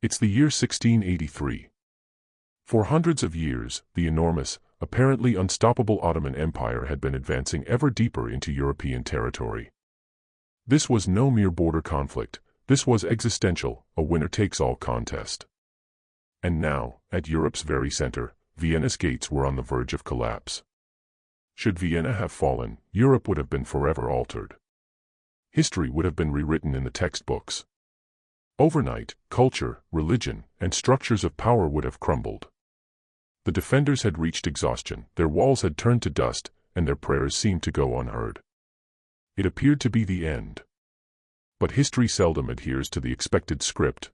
It's the year 1683. For hundreds of years, the enormous, apparently unstoppable Ottoman Empire had been advancing ever deeper into European territory. This was no mere border conflict, this was existential, a winner-takes-all contest. And now, at Europe's very center, Vienna's gates were on the verge of collapse. Should Vienna have fallen, Europe would have been forever altered. History would have been rewritten in the textbooks. Overnight, culture, religion, and structures of power would have crumbled. The defenders had reached exhaustion, their walls had turned to dust, and their prayers seemed to go unheard. It appeared to be the end. But history seldom adheres to the expected script.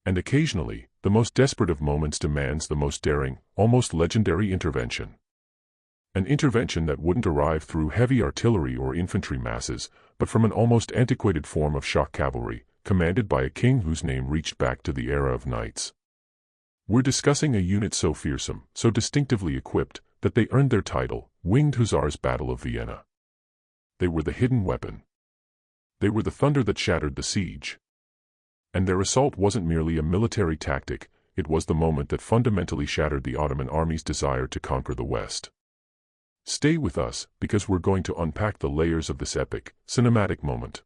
And occasionally, the most desperate of moments demands the most daring, almost legendary intervention. An intervention that wouldn't arrive through heavy artillery or infantry masses, but from an almost antiquated form of shock cavalry, commanded by a king whose name reached back to the era of knights. We're discussing a unit so fearsome, so distinctively equipped, that they earned their title, Winged Hussars. Battle of Vienna. They were the hidden weapon. They were the thunder that shattered the siege. And their assault wasn't merely a military tactic, it was the moment that fundamentally shattered the Ottoman army's desire to conquer the West. Stay with us, because we're going to unpack the layers of this epic, cinematic moment.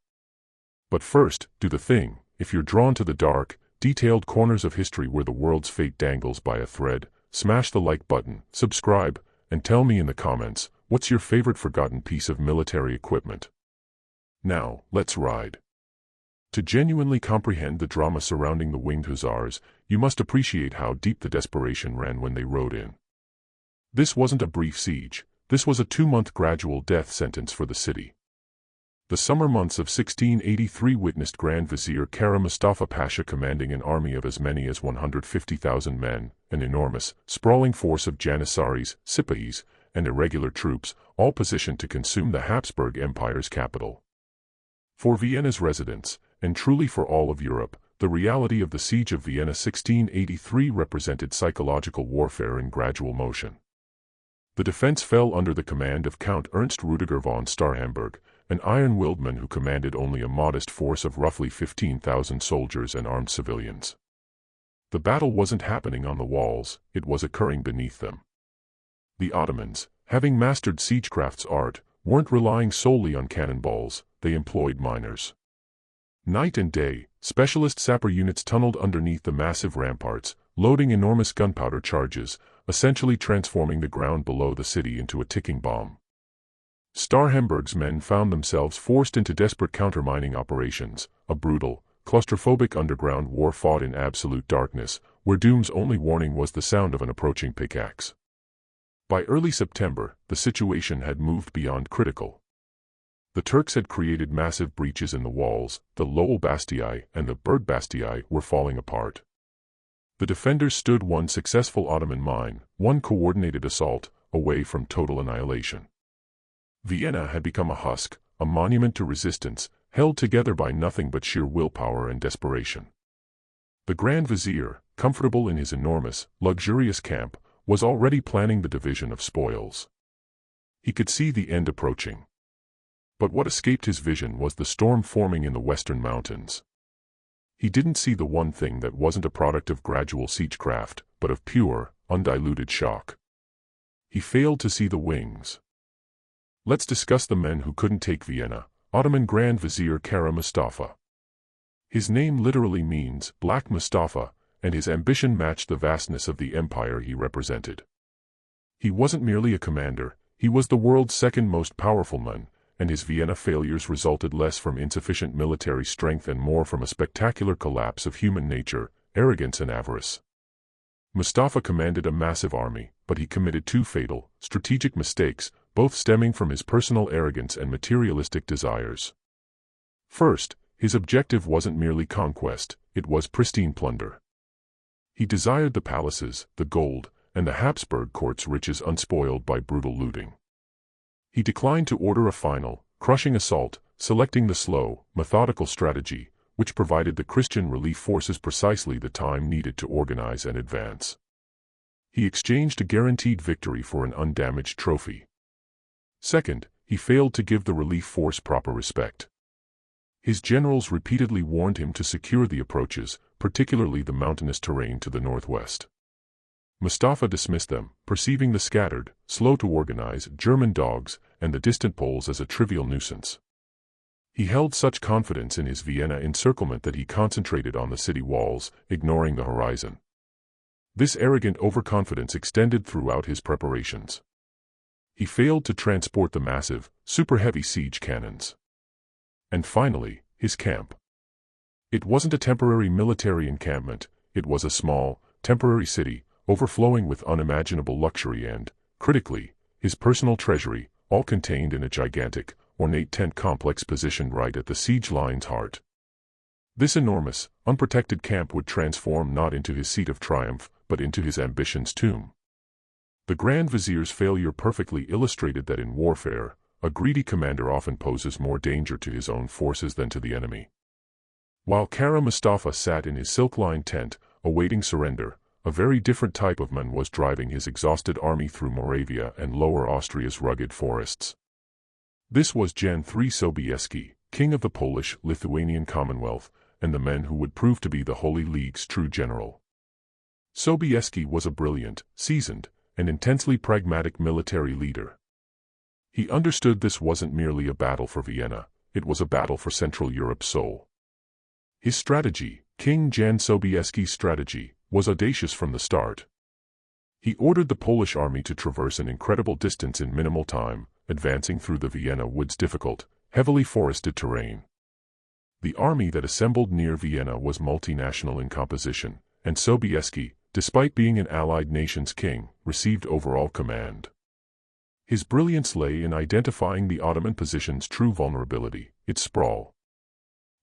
But first, do the thing. If you're drawn to the dark, detailed corners of history where the world's fate dangles by a thread, smash the like button, subscribe, and tell me in the comments, what's your favorite forgotten piece of military equipment? Now, let's ride. To genuinely comprehend the drama surrounding the Winged Hussars, you must appreciate how deep the desperation ran when they rode in. This wasn't a brief siege, this was a 2-month gradual death sentence for the city. The summer months of 1683 witnessed Grand Vizier Kara Mustafa Pasha commanding an army of as many as 150,000 men, an enormous, sprawling force of Janissaries, Sipahis, and irregular troops, all positioned to consume the Habsburg Empire's capital. For Vienna's residents, and truly for all of Europe, the reality of the Siege of Vienna 1683 represented psychological warfare in gradual motion. The defense fell under the command of Count Ernst Rüdiger von Starhemberg, an iron-willed man who commanded only a modest force of roughly 15,000 soldiers and armed civilians. The battle wasn't happening on the walls, it was occurring beneath them. The Ottomans, having mastered siegecraft's art, weren't relying solely on cannonballs, they employed miners. Night and day, specialist sapper units tunneled underneath the massive ramparts, loading enormous gunpowder charges, essentially transforming the ground below the city into a ticking bomb. Starhemberg's men found themselves forced into desperate countermining operations, a brutal, claustrophobic underground war fought in absolute darkness, where doom's only warning was the sound of an approaching pickaxe. By early September, the situation had moved beyond critical. The Turks had created massive breaches in the walls, the Lowell Bastii and the Berg Bastii were falling apart. The defenders stood one successful Ottoman mine, one coordinated assault, away from total annihilation. Vienna had become a husk, a monument to resistance, held together by nothing but sheer willpower and desperation. The Grand Vizier, comfortable in his enormous, luxurious camp, was already planning the division of spoils. He could see the end approaching. But what escaped his vision was the storm forming in the western mountains. He didn't see the one thing that wasn't a product of gradual siegecraft, but of pure, undiluted shock. He failed to see the wings. Let's discuss the men who couldn't take Vienna. Ottoman Grand Vizier Kara Mustafa. His name literally means Black Mustafa, and his ambition matched the vastness of the empire he represented. He wasn't merely a commander, he was the world's second most powerful man, and his Vienna failures resulted less from insufficient military strength and more from a spectacular collapse of human nature, arrogance and avarice. Mustafa commanded a massive army, but he committed 2 fatal, strategic mistakes, both stemming from his personal arrogance and materialistic desires. First, his objective wasn't merely conquest, it was pristine plunder. He desired the palaces, the gold, and the Habsburg court's riches unspoiled by brutal looting. He declined to order a final, crushing assault, selecting the slow, methodical strategy, which provided the Christian relief forces precisely the time needed to organize and advance. He exchanged a guaranteed victory for an undamaged trophy. Second, he failed to give the relief force proper respect. His generals repeatedly warned him to secure the approaches, particularly the mountainous terrain to the northwest. Mustafa dismissed them, perceiving the scattered, slow to organize German dogs and the distant Poles as a trivial nuisance. He held such confidence in his Vienna encirclement that he concentrated on the city walls, ignoring the horizon. This arrogant overconfidence extended throughout his preparations. He failed to transport the massive, super-heavy siege cannons. And finally, his camp. It wasn't a temporary military encampment, it was a small, temporary city, overflowing with unimaginable luxury and, critically, his personal treasury, all contained in a gigantic, ornate tent complex positioned right at the siege line's heart. This enormous, unprotected camp would transform not into his seat of triumph, but into his ambition's tomb. The Grand Vizier's failure perfectly illustrated that in warfare, a greedy commander often poses more danger to his own forces than to the enemy. While Kara Mustafa sat in his silk-lined tent, awaiting surrender, a very different type of man was driving his exhausted army through Moravia and Lower Austria's rugged forests. This was Jan III Sobieski, king of the Polish-Lithuanian Commonwealth, and the man who would prove to be the Holy League's true general. Sobieski was a brilliant, seasoned, and intensely pragmatic military leader. He understood this wasn't merely a battle for Vienna, it was a battle for Central Europe's soul. His strategy, King Jan Sobieski's strategy, was audacious from the start. He ordered the Polish army to traverse an incredible distance in minimal time, advancing through the Vienna woods' difficult, heavily forested terrain. The army that assembled near Vienna was multinational in composition, and Sobieski, despite being an allied nation's king, received overall command. His brilliance lay in identifying the Ottoman position's true vulnerability, its sprawl.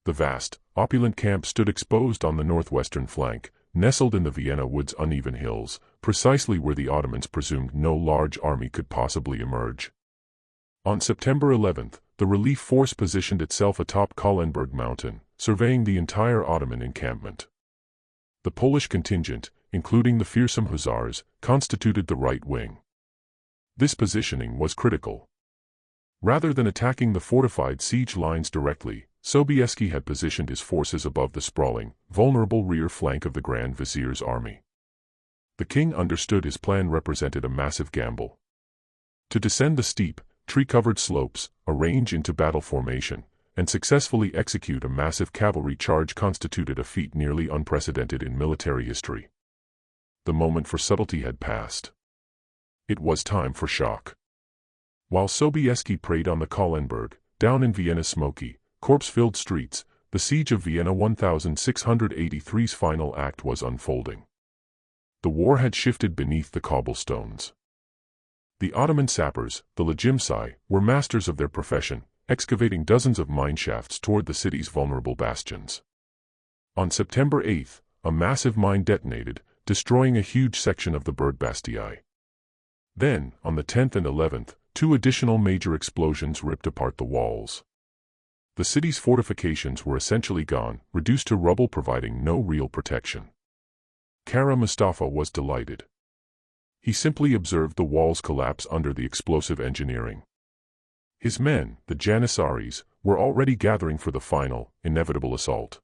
The vast, opulent camp stood exposed on the northwestern flank, nestled in the Vienna woods' uneven hills, precisely where the Ottomans presumed no large army could possibly emerge. On September 11th, the relief force positioned itself atop Kahlenberg Mountain, surveying the entire Ottoman encampment. The Polish contingent, including the fearsome Hussars, constituted the right wing. This positioning was critical. Rather than attacking the fortified siege lines directly, Sobieski had positioned his forces above the sprawling, vulnerable rear flank of the Grand Vizier's army. The king understood his plan represented a massive gamble. To descend the steep, tree-covered slopes, arrange into battle formation, and successfully execute a massive cavalry charge constituted a feat nearly unprecedented in military history. The moment for subtlety had passed. It was time for shock. While Sobieski preyed on the Kahlenberg, down in Vienna's smoky, corpse-filled streets, the Siege of Vienna 1683's final act was unfolding. The war had shifted beneath the cobblestones. The Ottoman sappers, the Legimsi, were masters of their profession, excavating dozens of mine shafts toward the city's vulnerable bastions. On September 8th, a massive mine detonated, destroying a huge section of the Burg Bastii. Then, on the 10th and 11th, two additional major explosions ripped apart the walls. The city's fortifications were essentially gone, reduced to rubble, providing no real protection. Kara Mustafa was delighted. He simply observed the walls collapse under the explosive engineering. His men, the Janissaries, were already gathering for the final, inevitable assault.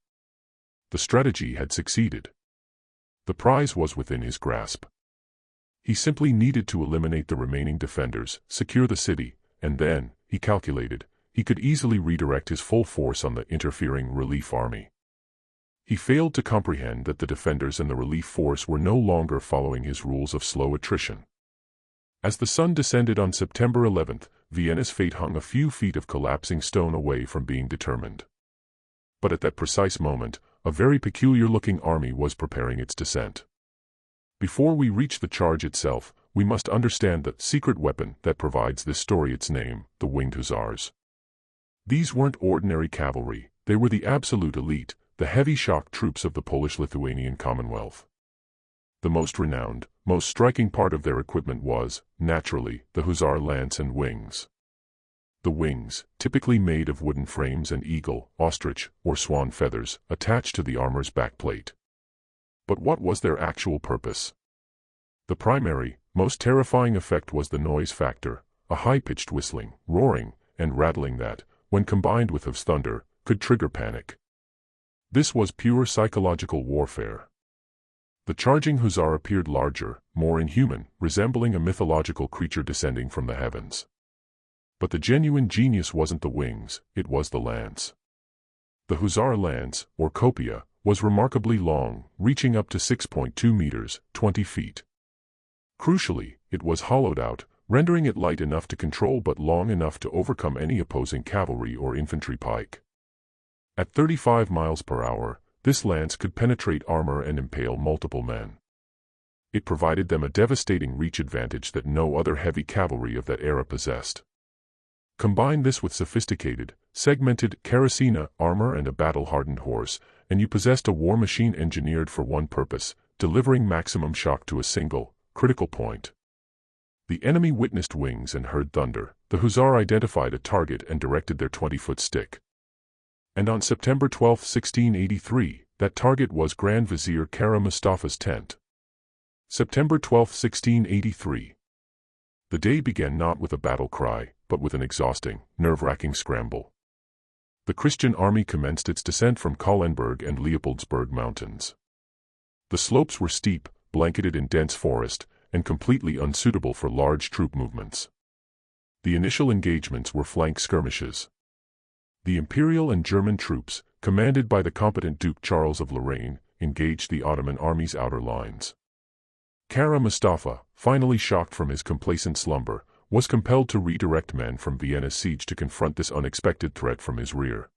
The strategy had succeeded. The prize was within his grasp. He simply needed to eliminate the remaining defenders, secure the city, and then, he calculated, he could easily redirect his full force on the interfering relief army. He failed to comprehend that the defenders and the relief force were no longer following his rules of slow attrition. As the sun descended on September 11th, Vienna's fate hung a few feet of collapsing stone away from being determined. But at that precise moment, a very peculiar-looking army was preparing its descent. Before we reach the charge itself, we must understand the secret weapon that provides this story its name, the Winged Hussars. These weren't ordinary cavalry, they were the absolute elite, the heavy shock troops of the Polish-Lithuanian Commonwealth. The most renowned, most striking part of their equipment was, naturally, the hussar lance and wings. The wings, typically made of wooden frames and eagle, ostrich, or swan feathers, attached to the armor's backplate. But what was their actual purpose? The primary, most terrifying effect was the noise factor, a high-pitched whistling, roaring, and rattling that, when combined with Hooves' thunder, could trigger panic. This was pure psychological warfare. The charging hussar appeared larger, more inhuman, resembling a mythological creature descending from the heavens. But the genuine genius wasn't the wings, it was the lance. The hussar lance, or kopia, was remarkably long, reaching up to 6.2 meters, 20 feet. Crucially, it was hollowed out, rendering it light enough to control but long enough to overcome any opposing cavalry or infantry pike. At 35 miles per hour, this lance could penetrate armor and impale multiple men. It provided them a devastating reach advantage that no other heavy cavalry of that era possessed. Combine this with sophisticated, segmented carracina armor and a battle-hardened horse, and you possessed a war machine engineered for one purpose, delivering maximum shock to a single, critical point. The enemy witnessed wings and heard thunder. The hussar identified a target and directed their 20-foot stick. And on September 12, 1683, that target was Grand Vizier Kara Mustafa's tent. September 12, 1683. The day began not with a battle cry, but with an exhausting, nerve-wracking scramble. The Christian army commenced its descent from Kahlenberg and Leopoldsburg mountains. The slopes were steep, blanketed in dense forest, and completely unsuitable for large troop movements. The initial engagements were flank skirmishes. The Imperial and German troops, commanded by the competent Duke Charles of Lorraine, engaged the Ottoman army's outer lines. Kara Mustafa, finally shocked from his complacent slumber, was compelled to redirect men from Vienna's siege to confront this unexpected threat from his rear.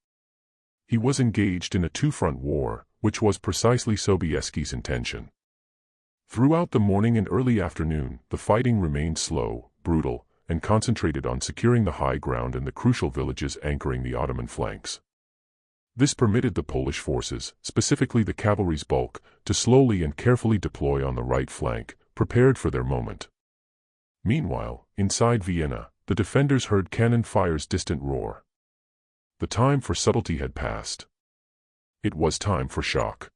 He was engaged in a two-front war, which was precisely Sobieski's intention. Throughout the morning and early afternoon, the fighting remained slow, brutal, and concentrated on securing the high ground and the crucial villages anchoring the Ottoman flanks. This permitted the Polish forces, specifically the cavalry's bulk, to slowly and carefully deploy on the right flank, prepared for their moment. Meanwhile, inside Vienna, the defenders heard cannon fire's distant roar. The time for subtlety had passed. It was time for shock.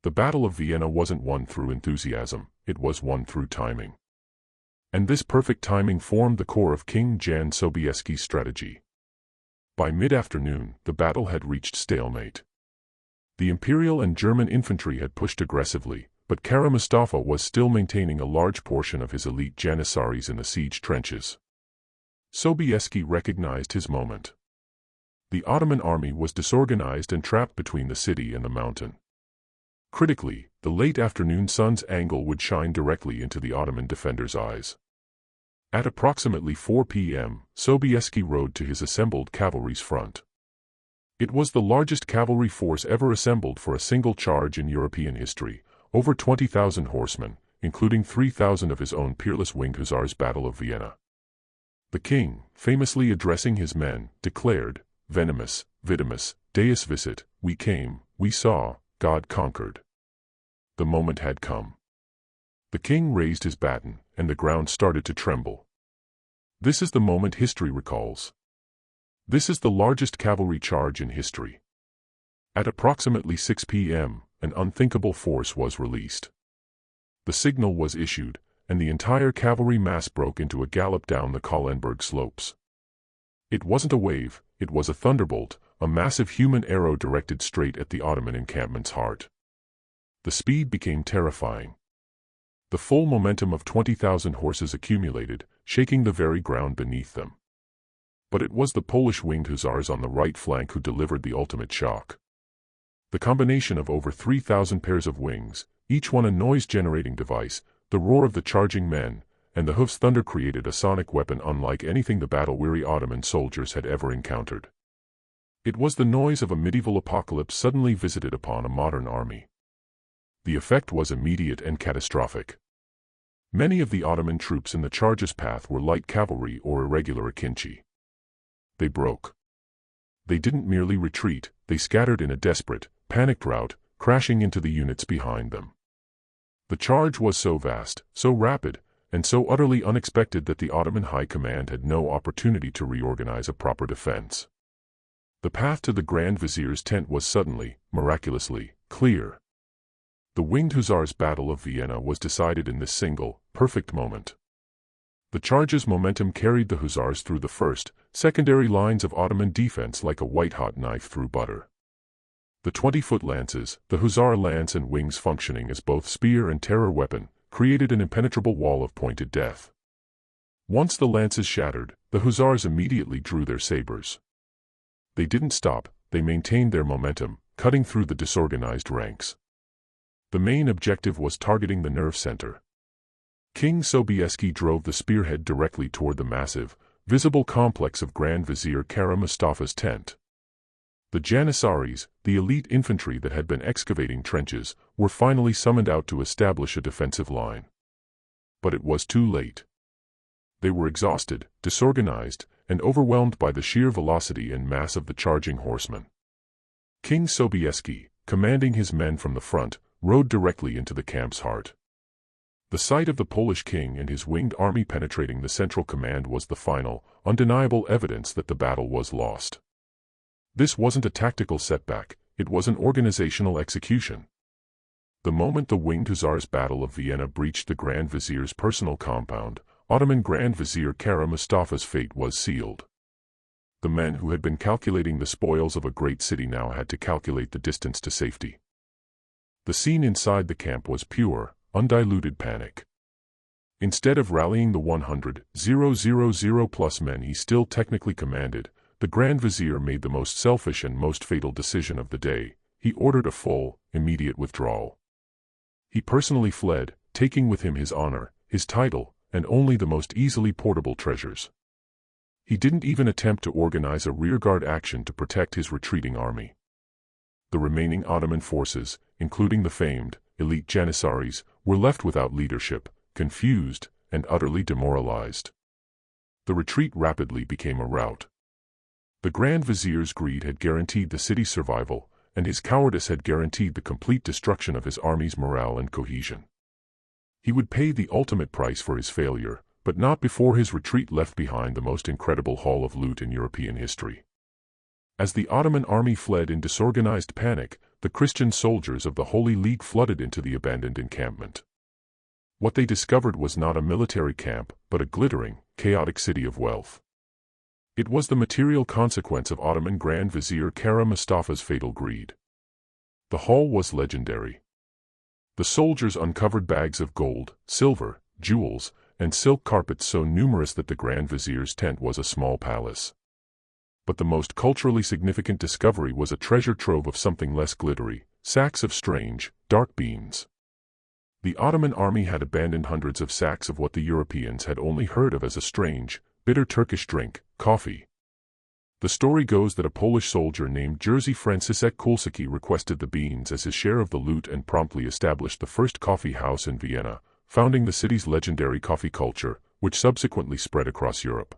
The Battle of Vienna wasn't won through enthusiasm, it was won through timing. And this perfect timing formed the core of King Jan Sobieski's strategy. By mid-afternoon, the battle had reached stalemate. The Imperial and German infantry had pushed aggressively, but Kara Mustafa was still maintaining a large portion of his elite Janissaries in the siege trenches. Sobieski recognized his moment. The Ottoman army was disorganized and trapped between the city and the mountain. Critically, the late afternoon sun's angle would shine directly into the Ottoman defenders' eyes. At approximately 4 p.m., Sobieski rode to his assembled cavalry's front. It was the largest cavalry force ever assembled for a single charge in European history, over 20,000 horsemen, including 3,000 of his own peerless Winged Hussars. Battle of Vienna. The king, famously addressing his men, declared, "Venemus, vitimus, Deus visit, we came, we saw, God conquered." The moment had come. The king raised his baton, and the ground started to tremble. This is the moment history recalls. This is the largest cavalry charge in history. At approximately 6 p.m., an unthinkable force was released. The signal was issued, and the entire cavalry mass broke into a gallop down the Kahlenberg slopes. It wasn't a wave, it was a thunderbolt, a massive human arrow directed straight at the Ottoman encampment's heart. The speed became terrifying. The full momentum of 20,000 horses accumulated, shaking the very ground beneath them. But it was the Polish Winged Hussars on the right flank who delivered the ultimate shock. The combination of over 3,000 pairs of wings, each one a noise-generating device, the roar of the charging men, and the hoof's thunder created a sonic weapon unlike anything the battle-weary Ottoman soldiers had ever encountered. It was the noise of a medieval apocalypse suddenly visited upon a modern army. The effect was immediate and catastrophic. Many of the Ottoman troops in the charge's path were light cavalry or irregular akinci. They broke. They didn't merely retreat, they scattered in a desperate, panicked rout, crashing into the units behind them. The charge was so vast, so rapid, and so utterly unexpected that the Ottoman High Command had no opportunity to reorganize a proper defense. The path to the Grand Vizier's tent was suddenly, miraculously, clear. The Winged Hussars' Battle of Vienna was decided in this single, perfect moment. The charge's momentum carried the Hussars through the first, secondary lines of Ottoman defense like a white-hot knife through butter. The 20-foot lances, the hussar lance and wings functioning as both spear and terror weapon, created an impenetrable wall of pointed death. Once the lances shattered, the hussars immediately drew their sabers. They didn't stop, they maintained their momentum, cutting through the disorganized ranks. The main objective was targeting the nerve center. King Sobieski drove the spearhead directly toward the massive, visible complex of Grand Vizier Kara Mustafa's tent. The Janissaries, the elite infantry that had been excavating trenches, were finally summoned out to establish a defensive line. But it was too late. They were exhausted, disorganized, and overwhelmed by the sheer velocity and mass of the charging horsemen. King Sobieski, commanding his men from the front, rode directly into the camp's heart. The sight of the Polish king and his winged army penetrating the central command was the final, undeniable evidence that the battle was lost. This wasn't a tactical setback, it was an organizational execution. The moment the Winged Hussars' Battle of Vienna breached the Grand Vizier's personal compound, Ottoman Grand Vizier Kara Mustafa's fate was sealed. The men who had been calculating the spoils of a great city now had to calculate the distance to safety. The scene inside the camp was pure, undiluted panic. Instead of rallying the 100,000 plus men he still technically commanded, the Grand Vizier made the most selfish and most fatal decision of the day. He ordered a full, immediate withdrawal. He personally fled, taking with him his honor, his title, and only the most easily portable treasures. He didn't even attempt to organize a rearguard action to protect his retreating army. The remaining Ottoman forces, including the famed, elite Janissaries, were left without leadership, confused, and utterly demoralized. The retreat rapidly became a rout. The Grand Vizier's greed had guaranteed the city's survival, and his cowardice had guaranteed the complete destruction of his army's morale and cohesion. He would pay the ultimate price for his failure, but not before his retreat left behind the most incredible haul of loot in European history. As the Ottoman army fled in disorganized panic, the Christian soldiers of the Holy League flooded into the abandoned encampment. What they discovered was not a military camp, but a glittering, chaotic city of wealth. It was the material consequence of Ottoman Grand Vizier Kara Mustafa's fatal greed. The haul was legendary. The soldiers uncovered bags of gold, silver, jewels, and silk carpets so numerous that the Grand Vizier's tent was a small palace. But the most culturally significant discovery was a treasure trove of something less glittery, sacks of strange, dark beans. The Ottoman army had abandoned hundreds of sacks of what the Europeans had only heard of as a strange, bitter Turkish drink, coffee. The story goes that a Polish soldier named Jerzy Franciszek Kulczycki requested the beans as his share of the loot and promptly established the first coffee house in Vienna, founding the city's legendary coffee culture, which subsequently spread across Europe.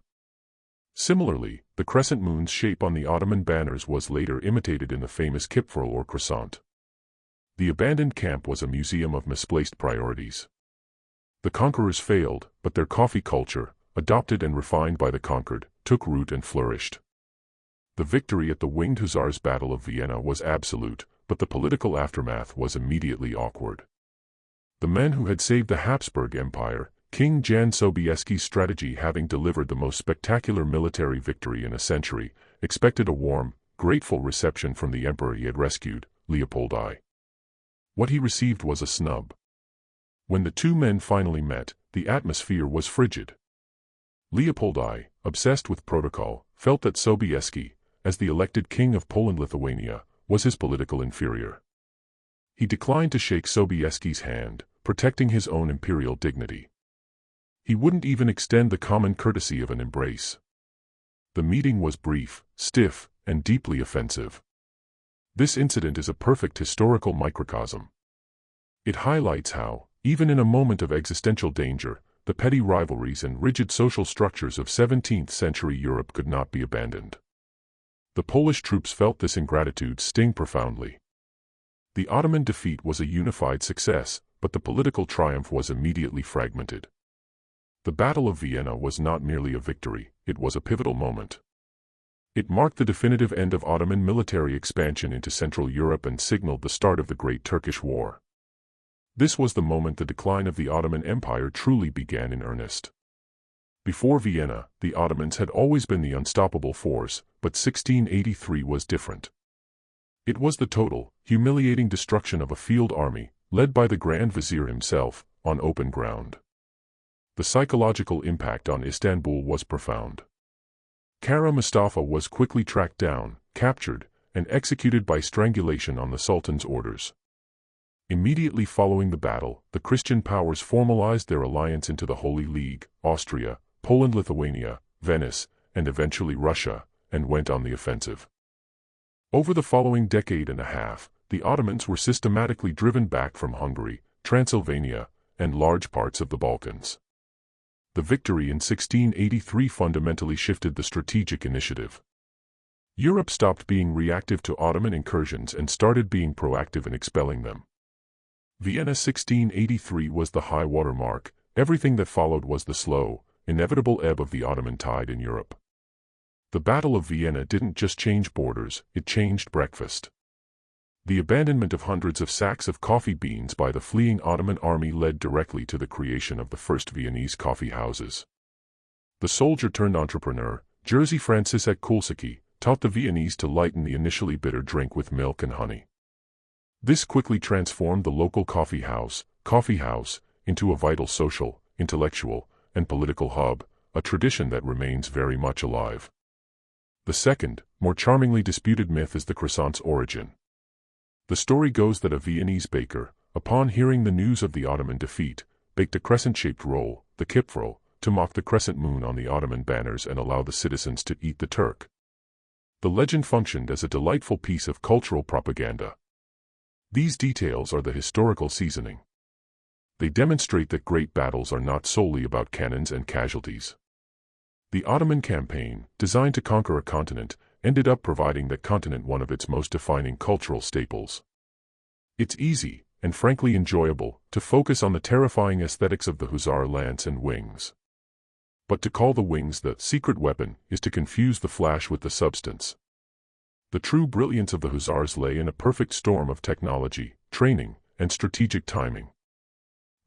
Similarly, the crescent moon's shape on the Ottoman banners was later imitated in the famous kipfel or croissant. The abandoned camp was a museum of misplaced priorities. The conquerors failed, but their coffee culture, adopted and refined by the conquered, took root and flourished. The victory at the Winged Hussars' Battle of Vienna was absolute, but the political aftermath was immediately awkward. The men who had saved the Habsburg Empire, King Jan Sobieski's strategy having delivered the most spectacular military victory in a century, expected a warm, grateful reception from the emperor he had rescued, Leopold I. What he received was a snub. When the two men finally met, the atmosphere was frigid. Leopold I, obsessed with protocol, felt that Sobieski, as the elected king of Poland-Lithuania, was his political inferior. He declined to shake Sobieski's hand, protecting his own imperial dignity. He wouldn't even extend the common courtesy of an embrace. The meeting was brief, stiff, and deeply offensive. This incident is a perfect historical microcosm. It highlights how, even in a moment of existential danger, the petty rivalries and rigid social structures of 17th-century Europe could not be abandoned. The Polish troops felt this ingratitude sting profoundly. The Ottoman defeat was a unified success, but the political triumph was immediately fragmented. The Battle of Vienna was not merely a victory, it was a pivotal moment. It marked the definitive end of Ottoman military expansion into Central Europe and signaled the start of the Great Turkish War. This was the moment the decline of the Ottoman Empire truly began in earnest. Before Vienna, the Ottomans had always been the unstoppable force, but 1683 was different. It was the total, humiliating destruction of a field army, led by the Grand Vizier himself, on open ground. The psychological impact on Istanbul was profound. Kara Mustafa was quickly tracked down, captured, and executed by strangulation on the Sultan's orders. Immediately following the battle, the Christian powers formalized their alliance into the Holy League, Austria, Poland, Lithuania, Venice, and eventually Russia, and went on the offensive. Over the following decade and a half, the Ottomans were systematically driven back from Hungary, Transylvania, and large parts of the Balkans. The victory in 1683 fundamentally shifted the strategic initiative. Europe stopped being reactive to Ottoman incursions and started being proactive in expelling them. Vienna 1683 was the high water mark. Everything that followed was the slow, inevitable ebb of the Ottoman tide in Europe. The Battle of Vienna didn't just change borders, it changed breakfast. The abandonment of hundreds of sacks of coffee beans by the fleeing Ottoman army led directly to the creation of the first Viennese coffee houses. The soldier-turned-entrepreneur, Jerzy Franciszek Kulczycki, taught the Viennese to lighten the initially bitter drink with milk and honey. This quickly transformed the local coffee house, into a vital social, intellectual, and political hub, a tradition that remains very much alive. The second, more charmingly disputed myth is the croissant's origin. The story goes that a Viennese baker, upon hearing the news of the Ottoman defeat, baked a crescent-shaped roll, the kipfel, to mock the crescent moon on the Ottoman banners and allow the citizens to eat the Turk. The legend functioned as a delightful piece of cultural propaganda. These details are the historical seasoning. They demonstrate that great battles are not solely about cannons and casualties. The Ottoman campaign, designed to conquer a continent, ended up providing that continent one of its most defining cultural staples. It's easy, and frankly enjoyable, to focus on the terrifying aesthetics of the hussar lance and wings. But to call the wings the secret weapon is to confuse the flash with the substance. The true brilliance of the hussars lay in a perfect storm of technology, training, and strategic timing.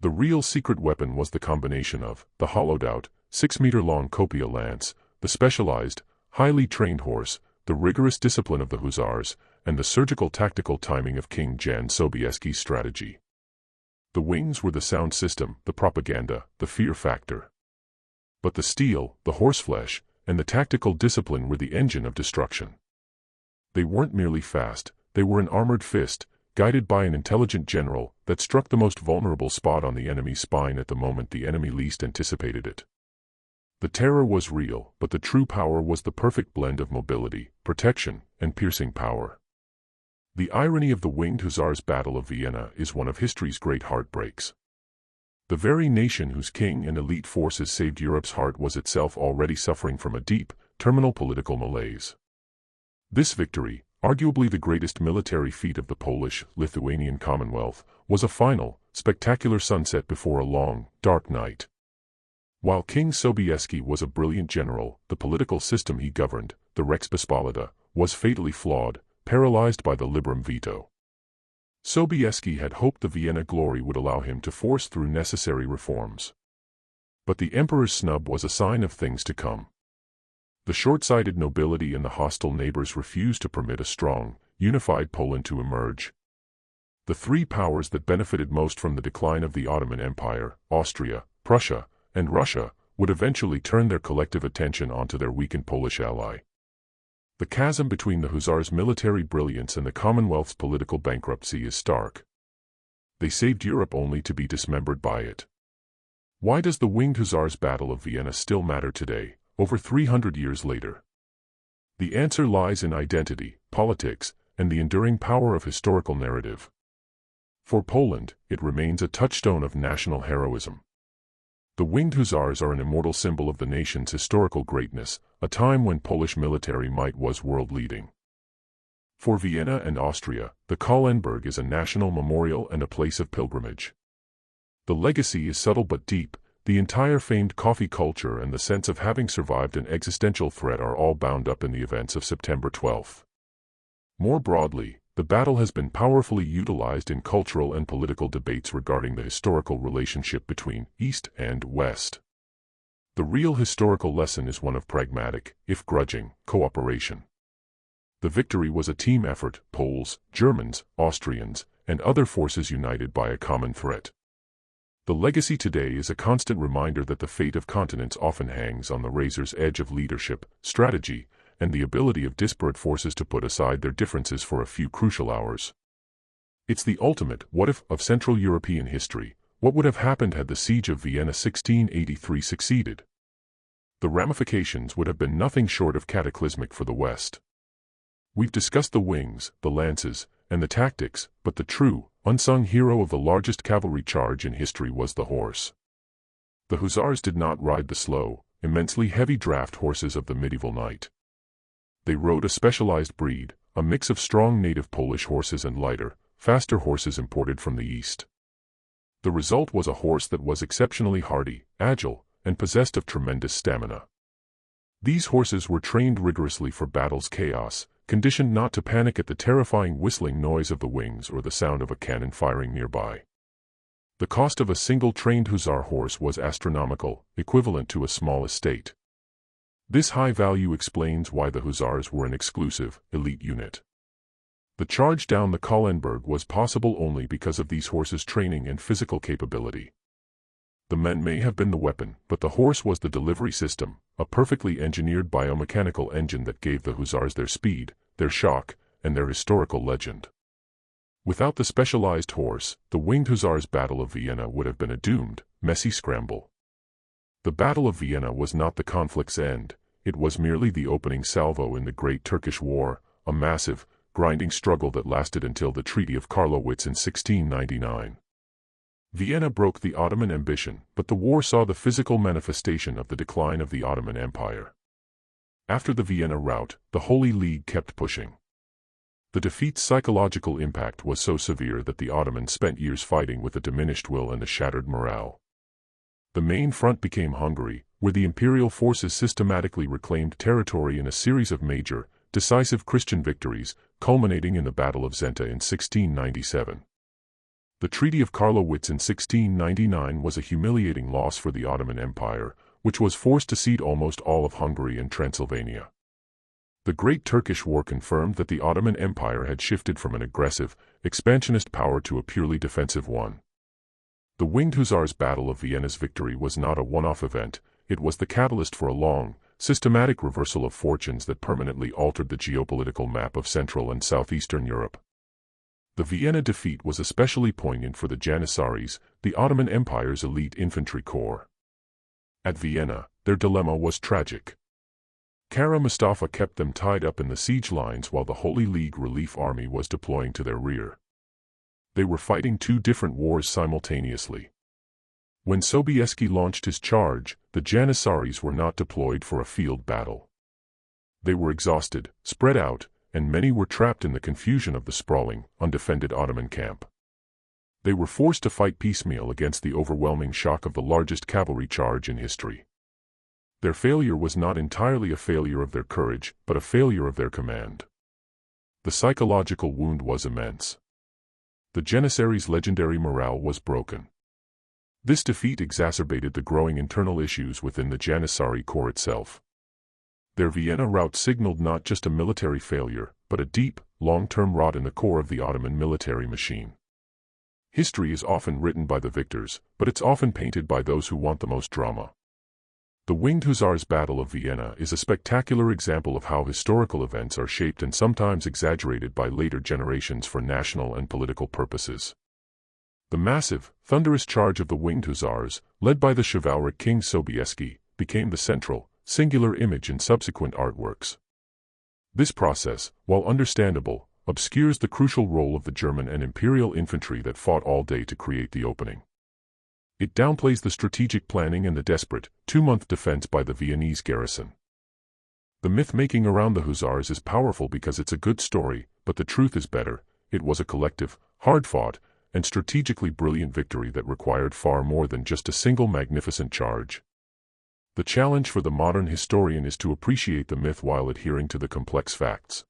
The real secret weapon was the combination of the hollowed-out, 6-meter-long kopia lance, the specialized, highly trained horse, the rigorous discipline of the hussars, and the surgical tactical timing of King Jan Sobieski's strategy. The wings were the sound system, the propaganda, the fear factor. But the steel, the horseflesh, and the tactical discipline were the engine of destruction. They weren't merely fast, they were an armored fist, guided by an intelligent general, that struck the most vulnerable spot on the enemy's spine at the moment the enemy least anticipated it. The terror was real, but the true power was the perfect blend of mobility, protection, and piercing power. The irony of the Winged Hussars' Battle of Vienna is one of history's great heartbreaks. The very nation whose king and elite forces saved Europe's heart was itself already suffering from a deep, terminal political malaise. This victory, arguably the greatest military feat of the Polish-Lithuanian Commonwealth, was a final, spectacular sunset before a long, dark night. While King Sobieski was a brilliant general, the political system he governed, the Rex Pospolita, was fatally flawed, paralyzed by the Liberum Veto. Sobieski had hoped the Vienna glory would allow him to force through necessary reforms. But the emperor's snub was a sign of things to come. The short-sighted nobility and the hostile neighbors refused to permit a strong, unified Poland to emerge. The three powers that benefited most from the decline of the Ottoman Empire, Austria, Prussia, and Russia, would eventually turn their collective attention onto their weakened Polish ally. The chasm between the Hussars' military brilliance and the Commonwealth's political bankruptcy is stark. They saved Europe only to be dismembered by it. Why does the Winged Hussars' Battle of Vienna still matter today, over 300 years later? The answer lies in identity, politics, and the enduring power of historical narrative. For Poland, it remains a touchstone of national heroism. The Winged Hussars are an immortal symbol of the nation's historical greatness, a time when Polish military might was world-leading. For Vienna and Austria, the Kahlenberg is a national memorial and a place of pilgrimage. The legacy is subtle but deep. The entire famed coffee culture and the sense of having survived an existential threat are all bound up in the events of September 12. More broadly, the battle has been powerfully utilized in cultural and political debates regarding the historical relationship between East and West. The real historical lesson is one of pragmatic, if grudging, cooperation. The victory was a team effort, Poles, Germans, Austrians, and other forces united by a common threat. The legacy today is a constant reminder that the fate of continents often hangs on the razor's edge of leadership, strategy, and the ability of disparate forces to put aside their differences for a few crucial hours. It's the ultimate what-if of Central European history. What would have happened had the Siege of Vienna 1683 succeeded? The ramifications would have been nothing short of cataclysmic for the West. We've discussed the wings, the lances, and the tactics, but the true, unsung hero of the largest cavalry charge in history was the horse. The hussars did not ride the slow, immensely heavy draft horses of the medieval knight. They rode a specialized breed, a mix of strong native Polish horses and lighter, faster horses imported from the east. The result was a horse that was exceptionally hardy, agile, and possessed of tremendous stamina. These horses were trained rigorously for battle's chaos, conditioned not to panic at the terrifying whistling noise of the wings or the sound of a cannon firing nearby. The cost of a single trained hussar horse was astronomical, equivalent to a small estate. This high value explains why the hussars were an exclusive, elite unit. The charge down the Kahlenberg was possible only because of these horses' training and physical capability. The men may have been the weapon, but the horse was the delivery system, a perfectly engineered biomechanical engine that gave the hussars their speed, their shock, and their historical legend. Without the specialized horse, the Winged Hussars' Battle of Vienna would have been a doomed, messy scramble. The Battle of Vienna was not the conflict's end, it was merely the opening salvo in the Great Turkish War, a massive, grinding struggle that lasted until the Treaty of Karlowitz in 1699. Vienna broke the Ottoman ambition, but the war saw the physical manifestation of the decline of the Ottoman Empire. After the Vienna rout, the Holy League kept pushing. The defeat's psychological impact was so severe that the Ottomans spent years fighting with a diminished will and a shattered morale. The main front became Hungary, where the imperial forces systematically reclaimed territory in a series of major, decisive Christian victories, culminating in the Battle of Zenta in 1697. The Treaty of Karlowitz in 1699 was a humiliating loss for the Ottoman Empire, which was forced to cede almost all of Hungary and Transylvania. The Great Turkish War confirmed that the Ottoman Empire had shifted from an aggressive, expansionist power to a purely defensive one. The Winged Hussars' Battle of Vienna's victory was not a one-off event, it was the catalyst for a long, systematic reversal of fortunes that permanently altered the geopolitical map of Central and Southeastern Europe. The Vienna defeat was especially poignant for the Janissaries, the Ottoman Empire's elite infantry corps. At Vienna, their dilemma was tragic. Kara Mustafa kept them tied up in the siege lines while the Holy League Relief Army was deploying to their rear. They were fighting two different wars simultaneously. When Sobieski launched his charge, the Janissaries were not deployed for a field battle. They were exhausted, spread out, and many were trapped in the confusion of the sprawling, undefended Ottoman camp. They were forced to fight piecemeal against the overwhelming shock of the largest cavalry charge in history. Their failure was not entirely a failure of their courage, but a failure of their command. The psychological wound was immense. The Janissaries' legendary morale was broken. This defeat exacerbated the growing internal issues within the Janissary Corps itself. Their Vienna rout signaled not just a military failure, but a deep, long-term rot in the core of the Ottoman military machine. History is often written by the victors, but it's often painted by those who want the most drama. The Winged Hussars' Battle of Vienna is a spectacular example of how historical events are shaped and sometimes exaggerated by later generations for national and political purposes. The massive, thunderous charge of the Winged Hussars, led by the chivalric King Sobieski, became the central, singular image in subsequent artworks. This process, while understandable, obscures the crucial role of the German and imperial infantry that fought all day to create the opening. It downplays the strategic planning and the desperate, two-month defense by the Viennese garrison. The myth-making around the Hussars is powerful because it's a good story, but the truth is better. It was a collective, hard-fought, and strategically brilliant victory that required far more than just a single magnificent charge. The challenge for the modern historian is to appreciate the myth while adhering to the complex facts.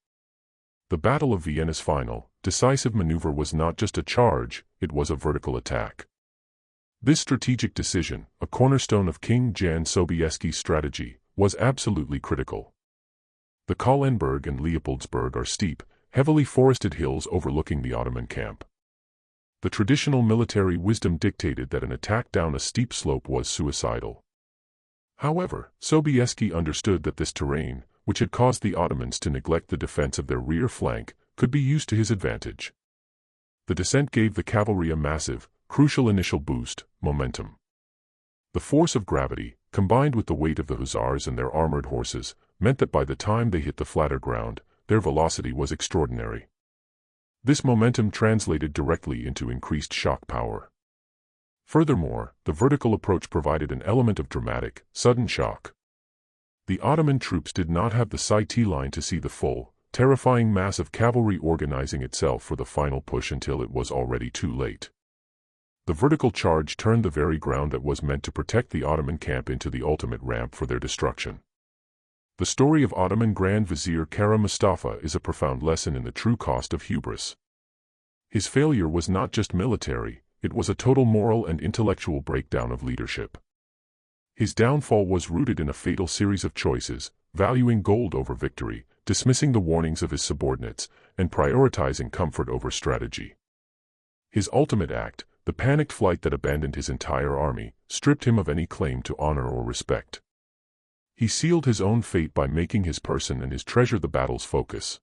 The Battle of Vienna's final, decisive maneuver was not just a charge, it was a vertical attack. This strategic decision, a cornerstone of King Jan Sobieski's strategy, was absolutely critical. The Kahlenberg and Leopoldsberg are steep, heavily forested hills overlooking the Ottoman camp. The traditional military wisdom dictated that an attack down a steep slope was suicidal. However, Sobieski understood that this terrain, which had caused the Ottomans to neglect the defense of their rear flank, could be used to his advantage. The descent gave the cavalry a massive, crucial initial boost, momentum. The force of gravity, combined with the weight of the hussars and their armored horses, meant that by the time they hit the flatter ground, their velocity was extraordinary. This momentum translated directly into increased shock power. Furthermore, the vertical approach provided an element of dramatic, sudden shock. The Ottoman troops did not have the sight line to see the full, terrifying mass of cavalry organizing itself for the final push until it was already too late. The vertical charge turned the very ground that was meant to protect the Ottoman camp into the ultimate ramp for their destruction. The story of Ottoman Grand Vizier Kara Mustafa is a profound lesson in the true cost of hubris. His failure was not just military, it was a total moral and intellectual breakdown of leadership. His downfall was rooted in a fatal series of choices, valuing gold over victory, dismissing the warnings of his subordinates, and prioritizing comfort over strategy. His ultimate act, the panicked flight that abandoned his entire army, stripped him of any claim to honor or respect. He sealed his own fate by making his person and his treasure the battle's focus.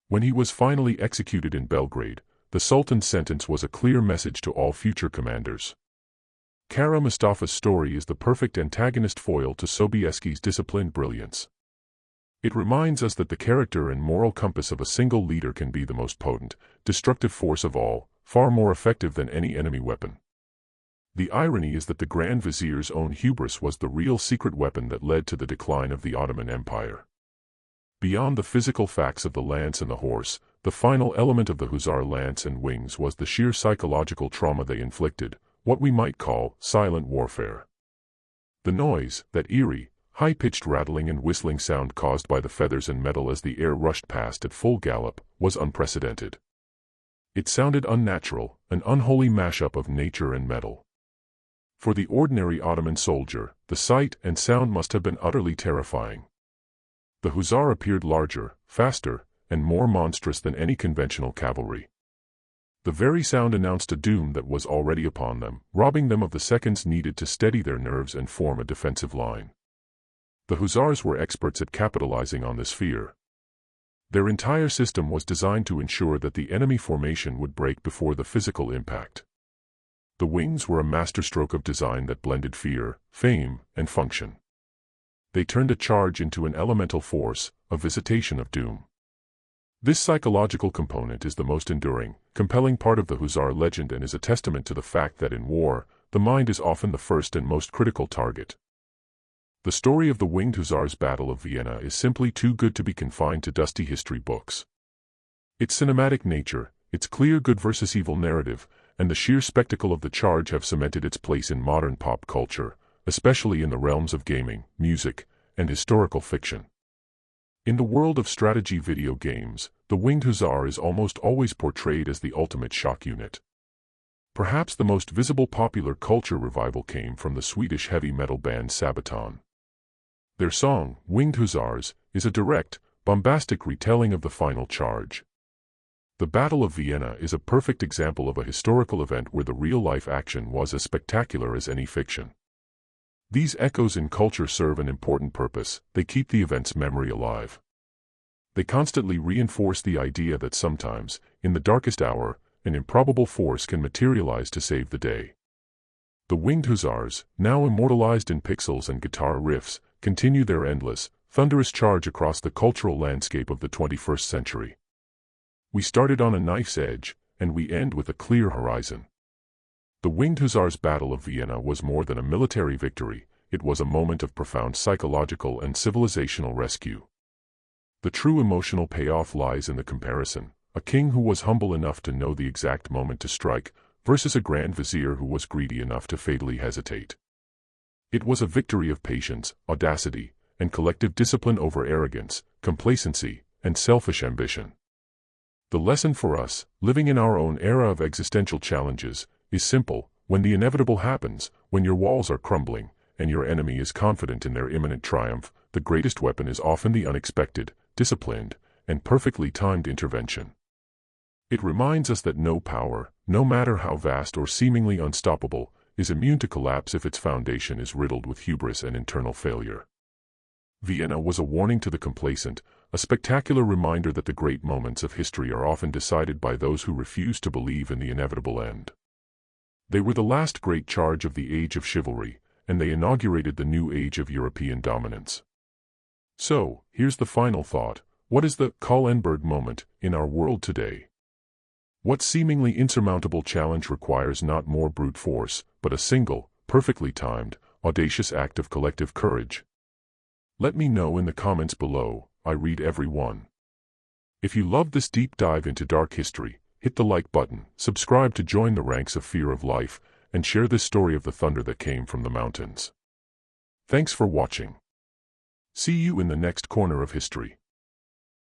When he was finally executed in Belgrade, the Sultan's sentence was a clear message to all future commanders. Kara Mustafa's story is the perfect antagonist foil to Sobieski's disciplined brilliance. It reminds us that the character and moral compass of a single leader can be the most potent, destructive force of all, far more effective than any enemy weapon. The irony is that the Grand Vizier's own hubris was the real secret weapon that led to the decline of the Ottoman Empire. Beyond the physical facts of the lance and the horse, the final element of the hussar lance and wings was the sheer psychological trauma they inflicted, what we might call silent warfare. The noise, that eerie, high-pitched rattling and whistling sound caused by the feathers and metal as the air rushed past at full gallop, was unprecedented. It sounded unnatural, an unholy mashup of nature and metal. For the ordinary Ottoman soldier, the sight and sound must have been utterly terrifying. The hussar appeared larger, faster, and more monstrous than any conventional cavalry. The very sound announced a doom that was already upon them, robbing them of the seconds needed to steady their nerves and form a defensive line. The hussars were experts at capitalizing on this fear. Their entire system was designed to ensure that the enemy formation would break before the physical impact. The wings were a masterstroke of design that blended fear, fame, and function. They turned a charge into an elemental force, a visitation of doom. This psychological component is the most enduring, compelling part of the hussar legend and is a testament to the fact that in war, the mind is often the first and most critical target. The story of the Winged Hussars' Battle of Vienna is simply too good to be confined to dusty history books. Its cinematic nature, its clear good versus evil narrative, and the sheer spectacle of the charge have cemented its place in modern pop culture, especially in the realms of gaming, music, and historical fiction. In the world of strategy video games, the Winged Hussar is almost always portrayed as the ultimate shock unit. Perhaps the most visible popular culture revival came from the Swedish heavy metal band Sabaton. Their song, Winged Hussars, is a direct, bombastic retelling of the final charge. The Battle of Vienna is a perfect example of a historical event where the real-life action was as spectacular as any fiction. These echoes in culture serve an important purpose: they keep the event's memory alive. They constantly reinforce the idea that sometimes, in the darkest hour, an improbable force can materialize to save the day. The Winged Hussars, now immortalized in pixels and guitar riffs, continue their endless, thunderous charge across the cultural landscape of the 21st century. We started on a knife's edge, and we end with a clear horizon. The Winged Hussars' Battle of Vienna was more than a military victory, it was a moment of profound psychological and civilizational rescue. The true emotional payoff lies in the comparison: a king who was humble enough to know the exact moment to strike, versus a grand vizier who was greedy enough to fatally hesitate. It was a victory of patience, audacity, and collective discipline over arrogance, complacency, and selfish ambition. The lesson for us, living in our own era of existential challenges, is simple: when the inevitable happens, when your walls are crumbling, and your enemy is confident in their imminent triumph, the greatest weapon is often the unexpected, disciplined, and perfectly timed intervention. It reminds us that no power, no matter how vast or seemingly unstoppable, is immune to collapse if its foundation is riddled with hubris and internal failure. Vienna was a warning to the complacent, a spectacular reminder that the great moments of history are often decided by those who refuse to believe in the inevitable end. They were the last great charge of the age of chivalry, and they inaugurated the new age of European dominance. So, here's the final thought: what is the Kahlenberg moment in our world today? What seemingly insurmountable challenge requires not more brute force, but a single, perfectly timed, audacious act of collective courage? Let me know in the comments below. I read every one. If you loved this deep dive into dark history, hit the like button, subscribe to join the ranks of Fear of Life, and share this story of the thunder that came from the mountains. Thanks for watching. See you in the next corner of history.